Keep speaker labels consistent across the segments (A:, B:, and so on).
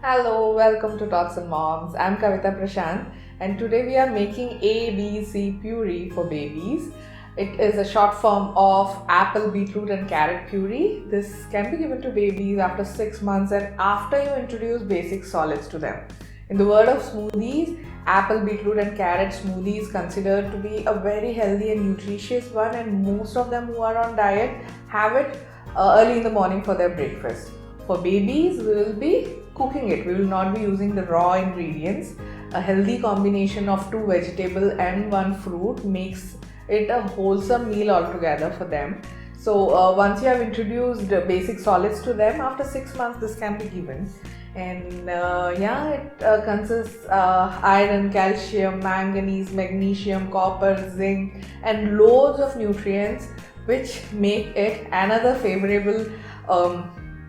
A: Hello, welcome to Tots and Moms. I'm Kavita Prashant, and today we are making ABC puree for babies. It is a short form of apple, beetroot, and carrot puree. This can be given to babies after 6 months and after you introduce basic solids to them. In the world of smoothies, apple, beetroot, and carrot smoothie is considered to be a very healthy and nutritious one, and most of them who are on diet have it early in the morning for their breakfast. For babies, we will be cooking it. We will not be using the raw ingredients. A healthy combination of 2 vegetables and 1 fruit makes it a wholesome meal altogether for them. So once you have introduced basic solids to them, after 6 months this can be given. And it consists iron, calcium, manganese, magnesium, copper, zinc, and loads of nutrients which make it another favorable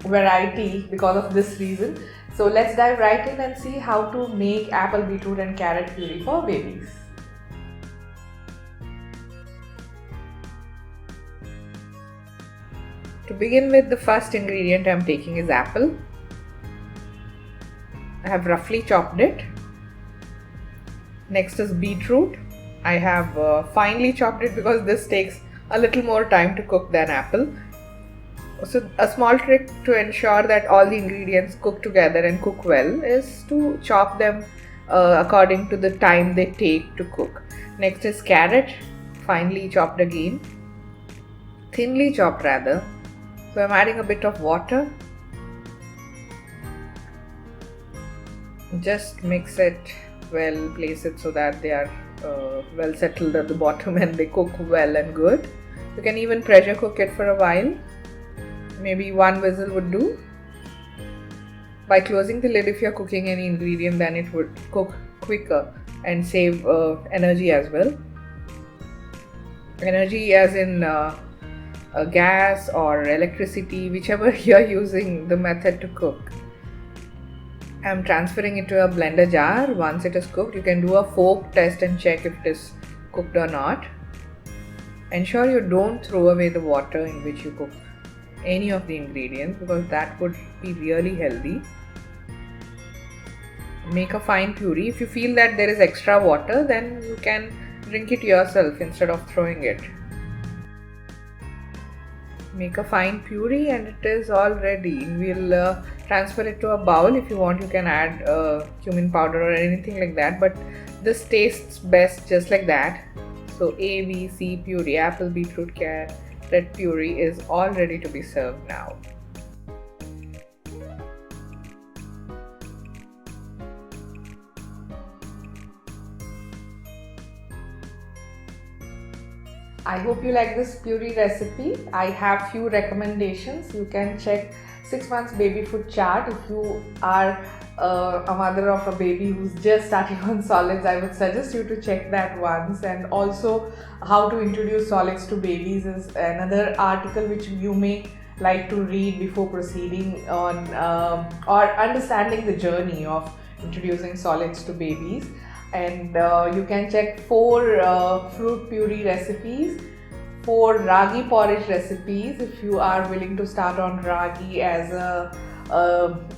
A: variety because of this reason. So let's dive right in and see how to make apple, beetroot, and carrot puree for babies. To begin with, the first ingredient I'm taking is apple. I have roughly chopped it. Next is beetroot. I have finely chopped it because this takes a little more time to cook than apple. So a small trick to ensure that all the ingredients cook together and cook well is to chop them according to the time they take to cook. Next is carrot, finely chopped again, thinly chopped rather. So I'm adding a bit of water. Just mix it well, place it so that they are well settled at the bottom and they cook well and good. You can even pressure cook it for a while. Maybe 1 whistle would do. By closing the lid, if you're cooking any ingredient, then it would cook quicker and save energy as well. Energy as in gas or electricity, whichever you're using the method to cook. I'm transferring it to a blender jar. Once it is cooked, you can do a fork test and check if it is cooked or not. Ensure you don't throw away the water in which you cook any of the ingredients because that would be really healthy. Make a fine puree. If you feel that there is extra water, then you can drink it yourself instead of throwing it. Make a fine puree and it is all ready. We'll transfer it to a bowl. If you want, you can add cumin powder or anything like that, but this tastes best just like that. So ABC puree, apple, beetroot, carrot puree is all ready to be served now. I hope you like this puree recipe. I have few recommendations. You can check 6 months baby food chart. If you are a mother of a baby who's just starting on solids, I would suggest you to check that once. And also how to introduce solids to babies is another article which you may like to read before proceeding on or understanding the journey of introducing solids to babies. And you can check 4 fruit puree recipes, 4 ragi porridge recipes if you are willing to start on ragi as a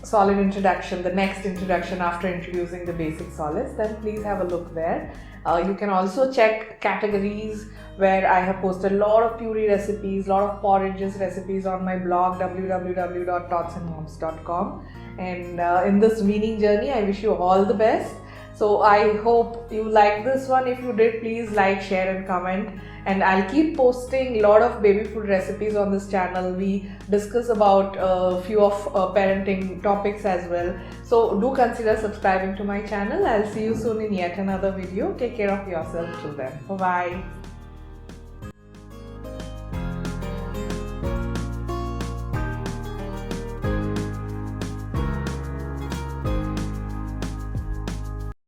A: solid introduction, the next introduction after introducing the basic solids, then please have a look there. You can also check categories where I have posted a lot of puree recipes, a lot of porridges recipes on my blog www.totsandmoms.com. And in this weaning journey, I wish you all the best. So I hope you like this one. If you did, please like, share and comment. And I'll keep posting a lot of baby food recipes on this channel. We discuss about a few of parenting topics as well. So do consider subscribing to my channel. I'll see you soon in yet another video. Take care of yourself till then. Bye-bye.